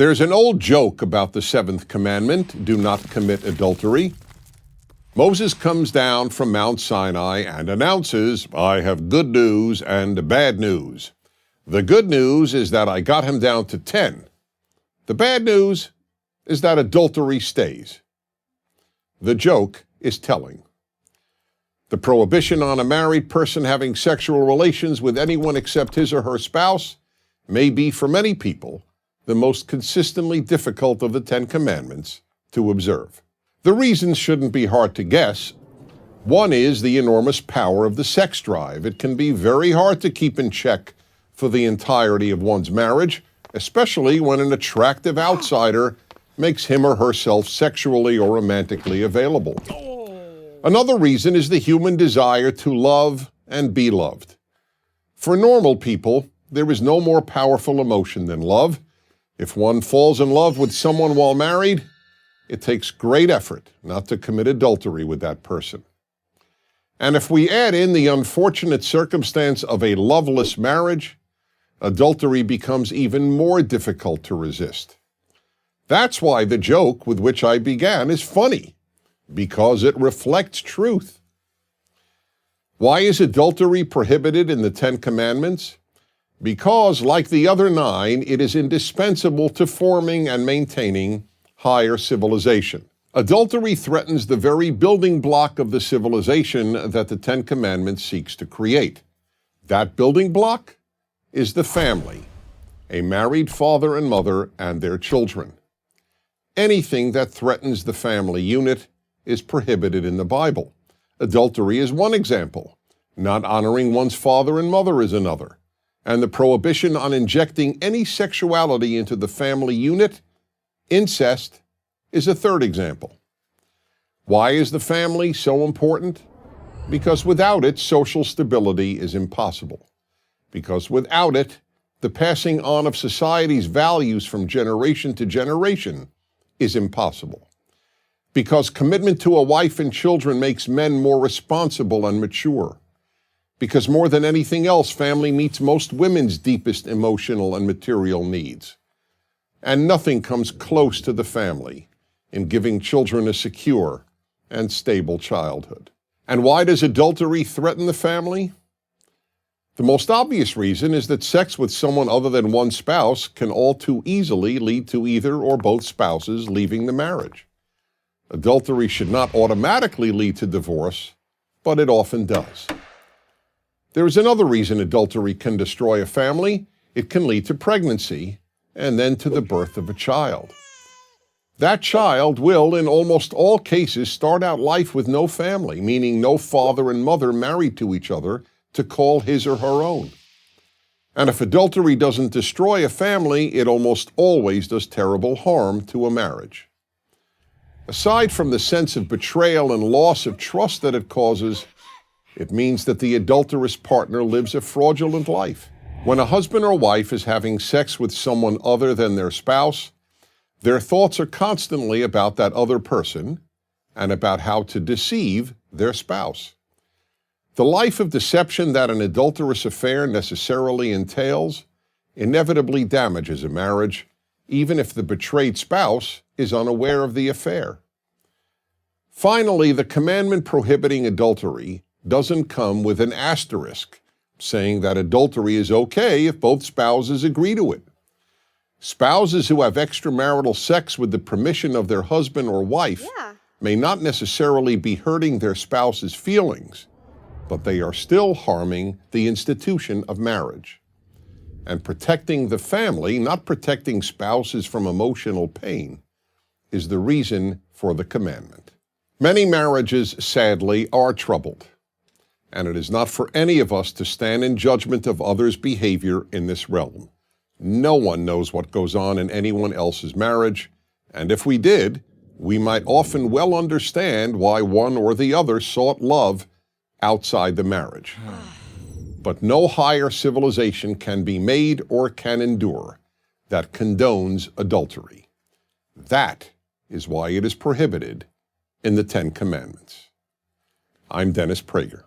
There's an old joke about the seventh commandment, do not commit adultery. Moses comes down from Mount Sinai and announces, I have good news and bad news. The good news is that I got him down to 10. The bad news is that adultery stays. The joke is telling. The prohibition on a married person having sexual relations with anyone except his or her spouse may be, for many people, the most consistently difficult of the 10 Commandments to observe. The reasons shouldn't be hard to guess. One is the enormous power of the sex drive. It can be very hard to keep in check for the entirety of one's marriage, especially when an attractive outsider makes him or herself sexually or romantically available. Another reason is the human desire to love and be loved. For normal people, there is no more powerful emotion than love. If one falls in love with someone while married, it takes great effort not to commit adultery with that person. And if we add in the unfortunate circumstance of a loveless marriage, adultery becomes even more difficult to resist. That's why the joke with which I began is funny, because it reflects truth. Why is adultery prohibited in the 10 Commandments? Because, like the other 9, it is indispensable to forming and maintaining higher civilization. Adultery threatens the very building block of the civilization that the 10 Commandments seeks to create. That building block is the family, a married father and mother and their children. Anything that threatens the family unit is prohibited in the Bible. Adultery is one example. Not honoring one's father and mother is another. And the prohibition on injecting any sexuality into the family unit, incest, is a third example. Why is the family so important? Because without it, social stability is impossible. Because without it, the passing on of society's values from generation to generation is impossible. Because commitment to a wife and children makes men more responsible and mature. Because more than anything else, family meets most women's deepest emotional and material needs. And nothing comes close to the family in giving children a secure and stable childhood. And why does adultery threaten the family? The most obvious reason is that sex with someone other than one spouse can all too easily lead to either or both spouses leaving the marriage. Adultery should not automatically lead to divorce, but it often does. There is another reason adultery can destroy a family. It can lead to pregnancy and then to the birth of a child. That child will, in almost all cases, start out life with no family, meaning no father and mother married to each other to call his or her own. And if adultery doesn't destroy a family, it almost always does terrible harm to a marriage. Aside from the sense of betrayal and loss of trust that it causes, it means that the adulterous partner lives a fraudulent life. When a husband or wife is having sex with someone other than their spouse, their thoughts are constantly about that other person and about how to deceive their spouse. The life of deception that an adulterous affair necessarily entails inevitably damages a marriage, even if the betrayed spouse is unaware of the affair. Finally, the commandment prohibiting adultery doesn't come with an asterisk saying that adultery is okay if both spouses agree to it. Spouses who have extramarital sex with the permission of their husband or wife may not necessarily be hurting their spouse's feelings, but they are still harming the institution of marriage. And protecting the family, not protecting spouses from emotional pain, is the reason for the commandment. Many marriages, sadly, are troubled, and it is not for any of us to stand in judgment of others' behavior in this realm. No one knows what goes on in anyone else's marriage, and if we did, we might often well understand why one or the other sought love outside the marriage. But no higher civilization can be made or can endure that condones adultery. That is why it is prohibited in the 10 Commandments. I'm Dennis Prager.